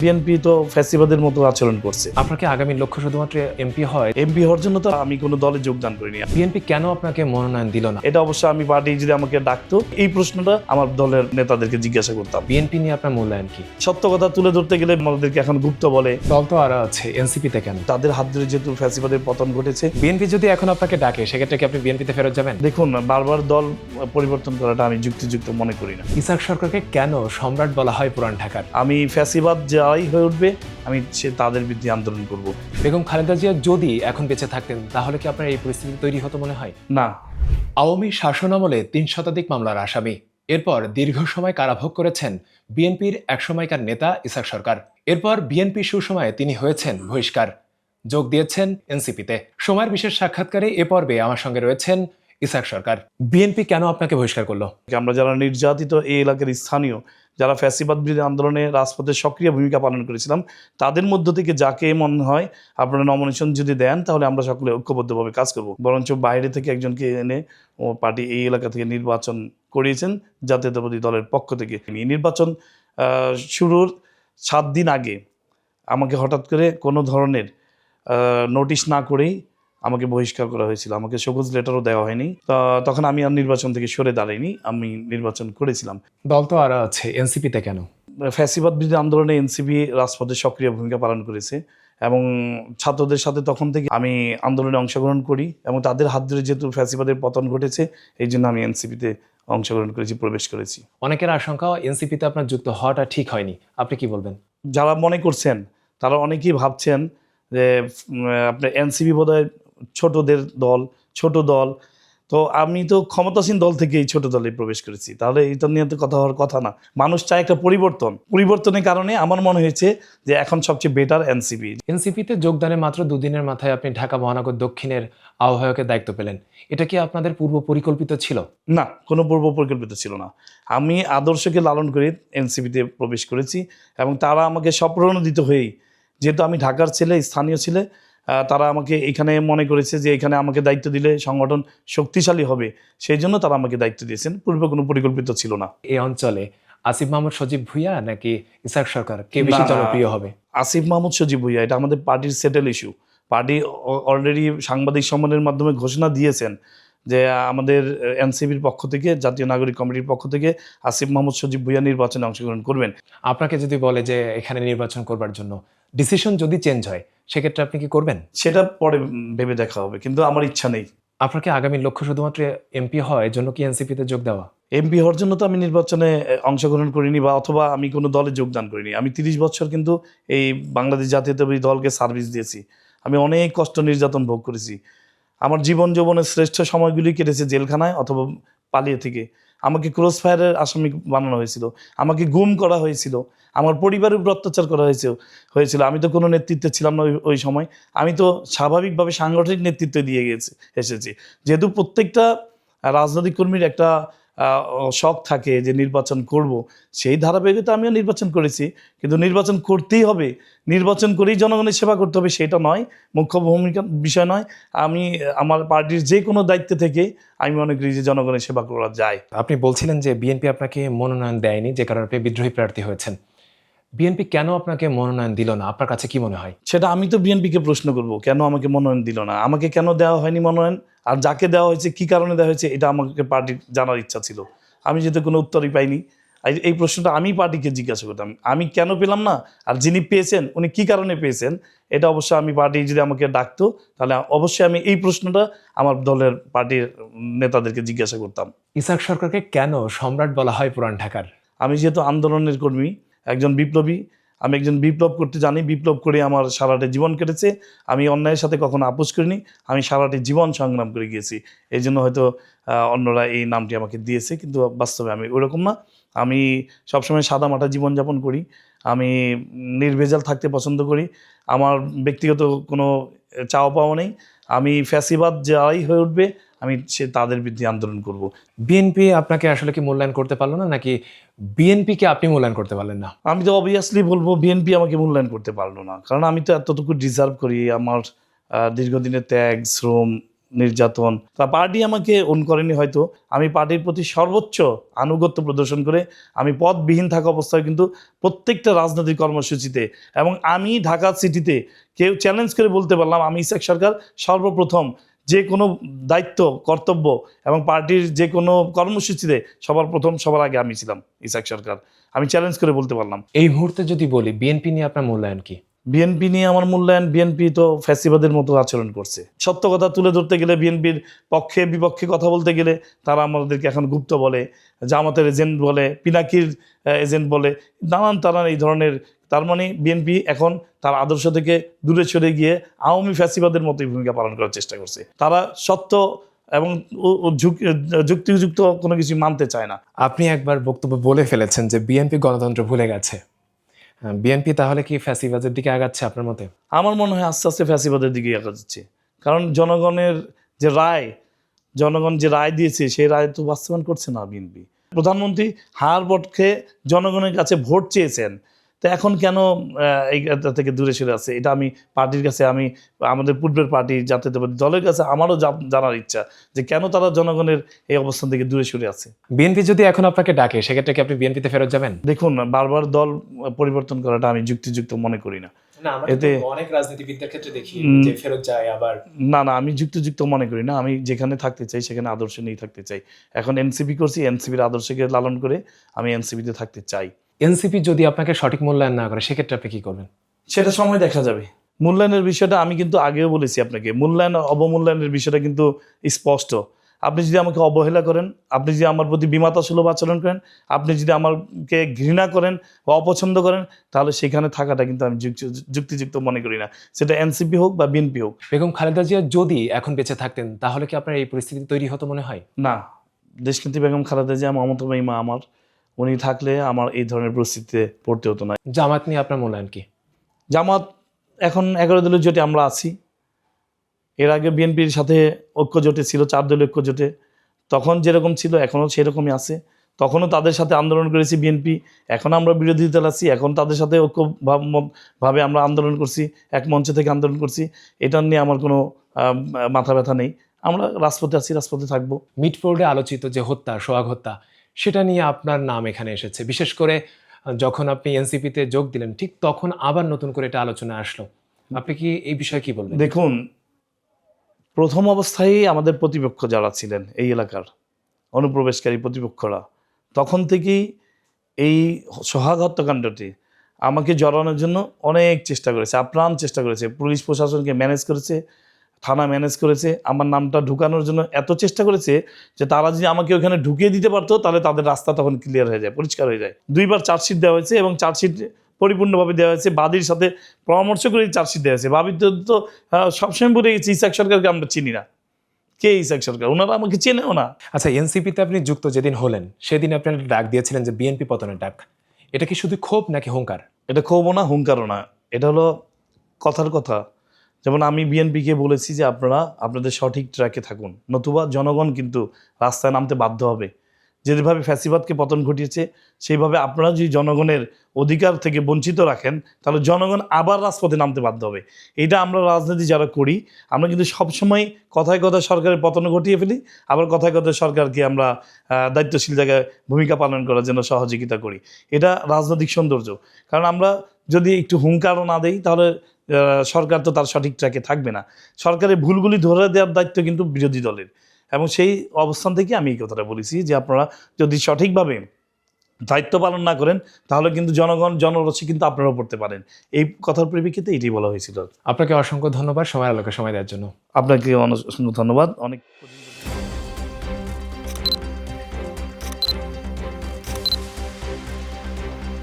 BNP তো ফ্যাসিবাদের মতো আচরণ করছে। আপনাকে আগামী লক্ষ্য শুধুমাত্র এমপি হয়। এমপি হওয়ার জন্য তো আমি কোনো দলে যোগদান করিনি। বিএনপি কেন আপনাকে মনোনয়ন দিল না? এটা অবশ্য আমি পার্টি যদি আমাকে ডাকতো, এই প্রশ্নটা আমার দলের নেতাদেরকে জিজ্ঞাসা করতাম। বিএনপি নিয়ে আপনার মূল্যায়ন কি? সত্য কথা তুলে ধরতে গেলে আমাদেরকে এখন গুপ্ত বলে। দল তো আরো আছে, এনসিপিতে কেন? তাদের হাত ধরে যেহেতু ফ্যাসিবাদের পতন ঘটেছে। বিএনপি যদি এখন আপনাকে ডাকে, সেক্ষেত্রে কি আপনি বিএনপিতে ফেরত যাবেন? দেখুন, বারবার দল পরিবর্তন করাটা আমি যুক্তিযুক্ত মনে করি না। ইসাক সরকারকে কেন সম্রাট বলা হয় পুরান ঢাকার? আমি ফ্যাসিবাদ যারাই হয়ে উঠবে, আমি তাদের বিরুদ্ধে আন্দোলন করব। বেগম খালেদা জিয়া যদি এখন বেঁচে থাকতেন, তাহলে কি আপনার এই পরিস্থিতি তৈরি হতো মনে হয়? না। আওয়ামী শাসনামলে ৩ শতাধিক মামলার আসামি। এরপর দীর্ঘ সময় কারাভোগ করেছেন বিএনপির একসময়কার নেতা ইসাক সরকার। এরপর বিএনপি সুসময়ে তিনি হয়েছেন বহিষ্কার, যোগ দিয়েছেন এনসিপিতে। সময়ের বিশেষ সাক্ষাৎকারে এ পর্বে আমার সঙ্গে রয়েছেন ইসাক সরকার। বিএনপি কেন আপনাকে বহিষ্কার করলো? আমরা যারা নির্যাতিত এই এলাকার স্থানীয়, যারা ফ্যাসিবাদ বিরোধী আন্দোলনে রাজপথে সক্রিয় ভূমিকা পালন করেছিলাম, তাদের মধ্য থেকে যাকে মনে হয় আপনারা নমিনেশন যদি দেন, তাহলে আমরা সকলে ঐক্যবদ্ধভাবে কাজ করব। বরঞ্চ বাইরে থেকে একজনকে এনে ও পার্টি এই এলাকা থেকে নির্বাচন করিয়েছেন জাতীয়তাবাদী দলের পক্ষ থেকে। এই নির্বাচন শুরুর 7 দিন আগে আমাকে হঠাৎ করে কোনো ধরনের নোটিশ না করেই আমাকে বহিষ্কার করা হয়েছিল। আমাকে সবুজ লেটারও দেওয়া হয়নি। তখন আমি আর নির্বাচন থেকে সরে দাঁড়াইনি, আমি নির্বাচন করেছিলাম। দল তো আরো আছে, এনসিপিতে কেন? ফ্যাসিবাদ বিরোধী আন্দোলনে এনসিপি রাজপথে সক্রিয় ভূমিকা পালন করেছে এবং ছাত্রদের সাথে তখন থেকে আমি আন্দোলনে অংশগ্রহণ করি এবং তাদের হাত ধরে যেহেতু ফ্যাসিবাদের পতন ঘটেছে, এই জন্য আমি এনসিপিতে অংশগ্রহণ করেছি, প্রবেশ করেছি। অনেকের আশঙ্কা এনসিপিতে আপনার যুক্ত হওয়াটা ঠিক হয়নি, আপনি কি বলবেন? যারা মনে করছেন তারা অনেকেই ভাবছেন যে আপনার এনসিপি বোধহয় ছোটদের দল, ছোট দল। তো আমি তো ক্ষমতাসীন দল থেকে এই ছোট দলে প্রবেশ করেছি, তাহলে এটা নিয়ে তো কথা হওয়ার কথা না। মানুষ চায় একটা পরিবর্তনের কারণে আমার মনে হয়েছে যে এখন সবচেয়ে বেটার এনসিপি। এনসিপিতে যোগদানের মাত্র দুদিনের মাথায় আপনি ঢাকা মহানগর দক্ষিণের আহ্বায়কের দায়িত্ব পেলেন। এটা কি আপনাদের পূর্ব পরিকল্পিত ছিল? না, কোনো পূর্ব পরিকল্পিত ছিল না। আমি আদর্শকে লালন করে এনসিপিতে প্রবেশ করেছি এবং তারা আমাকে স্বপ্রণোদিত হয়েই, যেহেতু আমি ঢাকার ছেলে, স্থানীয় ছেলে, তারা আমাকে এখানে মনে করেছে যে এখানে আমাকে দায়িত্ব দিলে সংগঠন শক্তিশালী হবে, সেই জন্য তারা আমাকে দায়িত্ব দিয়েছেন। পূর্বে কোনো পরিকল্পিত ছিল না। এই অঞ্চলে আসিফ মাহমুদ সজীব ভুঁইয়া নাকি ইসাক সরকার কে বেশি জনপ্রিয় হবে? আসিফ মাহমুদ সজীব ভুঁইয়া, এটা আমাদের পার্টির সেটেল ইস্যু। পার্টি অলরেডি সাংবাদিক সম্মেলনের মাধ্যমে ঘোষণা দিয়েছেন যে আমাদের এনসিপির পক্ষ থেকে, জাতীয় নাগরিক কমিটির পক্ষ থেকে আসিফ মাহমুদ সজীব ভুঁইয়া নির্বাচনে অংশগ্রহণ করবেন। আপনাকে যদি বলে যে এখানে নির্বাচন করবার জন্য, ডিসিশন যদি চেঞ্জ হয়, সেক্ষেত্রে আপনি কি করবেন? সেটা পরে ভেবে দেখা হবে, কিন্তু আমার ইচ্ছা নেই। আপনাকে আগামী লক্ষ্য শুধুমাত্র এমপি হয় এর জন্য কি এনসিপিতে যোগ দেওয়া? এমপি হওয়ার জন্য তো আমি নির্বাচনে অংশগ্রহণ করিনি বা অথবা আমি কোনো দলে যোগদান করিনি। আমি 30 বছর কিন্তু এই বাংলাদেশ জাতীয়তাবাদী দলকে সার্ভিস দিয়েছি। আমি অনেক কষ্ট নির্যাতন ভোগ করেছি। আমার জীবন যৌবনের শ্রেষ্ঠ সময়গুলি কেটেছে জেলখানায় অথবা পালিয়ে থেকে। আমাকে ক্রস ফায়ারের আসামি বানানো হয়েছিল, আমাকে গুম করা হয়েছিল, আমার পরিবারের উপর অত্যাচার করা হয়েছিল। আমি তো কোনো নেতৃত্বে ছিলাম না ওই সময়। আমি তো স্বাভাবিকভাবে সাংগঠনিক নেতৃত্ব দিয়ে এসেছি। যেহেতু প্রত্যেকটা রাজনৈতিক কর্মীর একটা শখ থাকে যে নির্বাচন করব, সেই ধারাবাহিকতা আমিও নির্বাচন করেছি। কিন্তু নির্বাচন করতেই হবে, নির্বাচন করেই জনগণের সেবা করতে হবে, সেটা নয়, মুখ্য ভূমিকা বিষয় নয়। আমি আমার পার্টির যে কোনো দায়িত্ব থেকে আমি মনে করি যে জনগণের সেবা করা যায়। আপনি বলছিলেন যে বিএনপি আপনাকে মনোনয়ন দেয়নি, যে কারণে আপনি বিদ্রোহী প্রার্থী হয়েছেন। বিএনপি কেন আপনাকে মনোনয়ন দিল না, আপনার কাছে কি মনে হয়? সেটা আমি তো বিএনপিকে প্রশ্ন করব, কেন আমাকে মনোনয়ন দিল না, আমাকে কেন দেওয়া হয়নি মনোনয়ন, আর যাকে দেওয়া হয়েছে কী কারণে দেওয়া হয়েছে, এটা আমাকে পার্টির জানার ইচ্ছা ছিল। আমি যেহেতু কোনো উত্তরই পাইনি, এই প্রশ্নটা আমি পার্টিকে জিজ্ঞাসা করতাম, আমি কেন পেলাম না, আর যিনি পেয়েছেন উনি কী কারণে পেয়েছেন, এটা অবশ্যই আমি পার্টি যদি আমাকে ডাকতো, তাহলে অবশ্যই আমি এই প্রশ্নটা আমার দলের পার্টির নেতাদেরকে জিজ্ঞাসা করতাম। ইসাক সরকারকে কেন সম্রাট বলা হয় পুরান ঢাকার? আমি যেহেতু আন্দোলনের কর্মী, একজন বিপ্লবী, আমি একজন বিপ্লব করতে জানি, বিপ্লব করে আমার সারাটা জীবন কেটেছে। আমি অন্যায়ের সাথে কখনো আপোষ করিনি, আমি সারাটি জীবন সংগ্রাম করে গিয়েছি। এই জন্য হয়তো অন্যরা এই নামটি আমাকে দিয়েছে, কিন্তু বাস্তবে আমি ওরকম না। আমি সবসময় সাদামাটা জীবনযাপন করি, আমি নির্ভেজাল থাকতে পছন্দ করি। আমার ব্যক্তিগত কোনো চাওয়া পাওয়া নেই। আমি ফ্যাসিবাদ যারাই হয়ে উঠবে, আমি তাদের বিরুদ্ধে আন্দোলন করব। বিএনপি আপনাকে আসলে কি মূল্যায়ন করতে পারলো না, নাকি বিএনপিকে আপনি মূল্যায়ন করতে পারলেন না? আমি তো অবভিয়াসলি বলবো বিএনপি আমাকে মূল্যায়ন করতে পারলো না, কারণ আমি তো এতটুকু ডিজার্ভ করি। আমার দীর্ঘদিনের ত্যাগ, শ্রম, নির্যাতন, তা পার্টি আমাকে অন করেনি হয়তো, আমি পার্টির প্রতি সর্বোচ্চ আনুগত্য প্রদর্শন করে আমি পদবিহীন থাকা অবস্থায় কিন্তু প্রত্যেকটা রাজনৈতিক কর্মসূচিতে, এবং আমি ঢাকা সিটিতে কেউ চ্যালেঞ্জ করে বলতে পারলাম আমি ইসহাক সরকার সর্বপ্রথম যে কোনো দায়িত্ব কর্তব্য এবং পার্টির যে কোনো কর্মসূচিতে সবার আগে আমি ছিলাম ইসহাক সরকার, আমি চ্যালেঞ্জ করে বলতে পারলাম। এই মুহূর্তে যদি বলি বিএনপি নিয়ে আপনার মূল্যায়ন কি? বিএনপি নিয়ে আমার মূল্যায়ন, বিএনপি তো ফ্যাসিবাদের মতো আচরণ করছে। সত্য কথা তুলে ধরতে গেলে, বিএনপির পক্ষে বিপক্ষে কথা বলতে গেলে তারা আমাদেরকে এখন গুপ্ত বলে, জামাতের এজেন্ট বলে, পিনাকির এজেন্ট বলে, নানান এই ধরনের। তার মানে বিএনপি এখন তার আদর্শ থেকে দূরে সরে গিয়ে আওয়ামী ফ্যাসিবাদের মতোই ভূমিকা পালন করার চেষ্টা করছে। তারা সত্য এবং যুক্তিযুক্ত কোনো কিছু মানতে চায় না। আপনি একবার বক্তব্য বলে ফেলেছেন যে বিএনপি গণতন্ত্র ভুলে গেছে। বিএনপি তাহলে কি ফ্যাসিবাদের দিকে আগাচ্ছে আপনার মতে? আমার মনে হয় আস্তে আস্তে ফ্যাসিবাদের দিকে এগিয়ে যাচ্ছে। কারণ জনগণ যে রায় দিয়েছে সেই রায় তো বাস্তবায়ন করছে না বিএনপি। প্রধানমন্ত্রী হার পক্ষে জনগণের কাছে ভোট চেয়েছেন, তো এখন কেন এইটা থেকে দূরে সরে আছে? এটা আমি পার্টির কাছে, আমি আমাদের পূর্বের পার্টি জাতীয়তাবাদী দলের কাছে আমারও জানার ইচ্ছা যে কেন তারা জনগণের এই অবস্থান থেকে দূরে সরে আছে। বিএনপি যদি এখন আপনাকে ডাকে সেক্ষেত্রে কি আপনি বিএনপিতে ফেরত যাবেন? দেখুন, বারবার দল পরিবর্তন করাটা আমি যুক্তিযুক্ত মনে করি না। এতে অনেক রাজনীতিবিদদের ক্ষেত্রে দেখি যে ফেরত যায় আবার। না, আমি যুক্তিযুক্ত মনে করি না। আমি যেখানে থাকতে চাই সেখানে আদর্শ নিয়েই থাকতে চাই। এখন এনসিপি করছি, এনসিপির আদর্শকে লালন করে আমি এনসিপিতে থাকতে চাই। এনসিপি যদি আপনাকে সঠিক মূল্যায়ন না করে সেক্ষেত্রে আপনি কি করবেন? সেটা সময় দেখা যাবে। মূল্যায়নের বিষয়টা আমি কিন্তু আগেও বলেছি আপনাকে, মূল্যায়ন অবমূল্যায়নের বিষয়টা কিন্তু স্পষ্ট। আপনি যদি আমাকে অবহেলা করেন, আপনি যদি আমার প্রতি বিমাতাসুলভ আচরণ করেন, আপনি যদি আমাকে ঘৃণা করেন বা অপছন্দ করেন, তাহলে সেখানে থাকাটা কিন্তু আমি যুক্তিযুক্ত মনে করি না, সেটা এনসিপি হোক বা বিএনপি হোক। বেগম খালেদা জিয়া যদি এখন বেঁচে থাকতেন তাহলে কি আপনার এই পরিস্থিতি তৈরি হতো মনে হয়? না, দেশনেত্রী বেগম খালেদা জিয়া মমতা মা আমার, উনি থাকলে আমার এই ধরনের পরিস্থিতিতে পড়তে হতো না। জামাত নিয়ে আপনার মূল্যায়ন কি? জামাত এখন 11 দলীয় জোটে আমরা আছি। এর আগে বিএনপির সাথে ঐক্য জোটে ছিল, 4 দলীয় ঐক্য জোটে। তখন যেরকম ছিল এখনও সেরকমই আছে। তখনও তাদের সাথে আন্দোলন করেছি বিএনপি, এখন আমরা বিরোধী দল আছি, এখন তাদের সাথে ভাবে আমরা আন্দোলন করছি, এক মঞ্চ থেকে আন্দোলন করছি। এটা নিয়ে আমার কোনো মাথা ব্যথা নেই। আমরা রাজপথে আছি, রাজপথে থাকবো। মিটফোর্ডে আলোচিত যে হত্যা, সোহাগ হত্যা, সেটা নিয়ে আপনার নাম এখানে এসেছে। বিশেষ করে যখন আপনি এনসিপিতে যোগ দিলেন ঠিক তখন আবার নতুন করে এটা আলোচনা আসলো। আপনি কি এই বিষয়ে কি বলবেন? দেখুন, প্রথম অবস্থায় আমাদের প্রতিপক্ষ যারা ছিলেন এই এলাকার অনুপ্রবেশকারী প্রতিপক্ষরা, তখন থেকেই এই সোহাগ হত্যাকাণ্ডটি আমাকে জড়ানোর জন্য অনেক চেষ্টা করেছে, আপ্রাণ চেষ্টা করেছে। পুলিশ প্রশাসনকে ম্যানেজ করেছে, থানা ম্যানেজ করেছে, আমার নামটা ঢুকানোর জন্য এত চেষ্টা করেছে যে তারা যদি আমাকে ওখানে ঢুকিয়ে দিতে পারতো তাহলে তাদের রাস্তা তখন ক্লিয়ার হয়ে যায়, পরিষ্কার হয়ে যায়। 2 বার চার্জশিট দেওয়া হয়েছে এবং চার্জশিট পরিপূর্ণভাবে দেওয়া হয়েছে। বাদীর সাথে পরামর্শ করে চার্জশিট দেওয়া হয়েছে। বাদী তো সবসময় বলে গেছি ইসহাক সরকারকে আমরা চিনি না। কে ইসহাক সরকার? ওনারা আমাকে চেনেও না। আচ্ছা, এনসিপিতে আপনি যুক্ত যেদিন হলেন সেদিন আপনি একটা ডাক দিয়েছিলেন যে বিএনপি পতনের ডাক। এটা কি শুধু ক্ষোভ নাকি হুঙ্কার? এটা ক্ষোভও না, হুঙ্কারও না, এটা হলো কথার কথা। যেমন আমি বিএনপিকে বলেছি যে আপনারা আপনাদের সঠিক ট্র্যাকে থাকুন, নতুবা জনগণ কিন্তু রাস্তায় নামতে বাধ্য হবে। যেভাবে ফ্যাসিবাদকে পতন ঘটিয়েছে সেইভাবে আপনারা যদি জনগণের অধিকার থেকে বঞ্চিত রাখেন তাহলে জনগণ আবার রাজপথে নামতে বাধ্য হবে। এটা আমরা রাজনীতি যারা করি আমরা কিন্তু সবসময় কথায় কথায় সরকারের পতন ঘটিয়ে ফেলি, আবার কথায় কথায় সরকারকে আমরা দায়িত্বশীল জায়গায় ভূমিকা পালন করার জন্য সহযোগিতা করি। এটা রাজনৈতিক সৌন্দর্য। কারণ আমরা যদি একটু হুঙ্কারও না দেই তাহলে সরকার তো তার সঠিক ট্র্যাকে থাকবে না। সরকারের ভুলগুলি ধরে দেওয়ার দায়িত্ব কিন্তু বিরোধী দলের। এবং সেই অবস্থান থেকে আমি এই কথাটা বলেছি যে আপনারা যদি সঠিকভাবে দায়িত্ব পালন না করেন তাহলে কিন্তু জনরসে কিন্তু আপনারাও পড়তে পারেন। এই কথার পরিপ্রেক্ষিতে এটাই বলা হয়েছিল। আপনাকে অসংখ্য ধন্যবাদ সময় আলোকে সময় দেওয়ার জন্য। আপনাকে অসংখ্য ধন্যবাদ। অনেক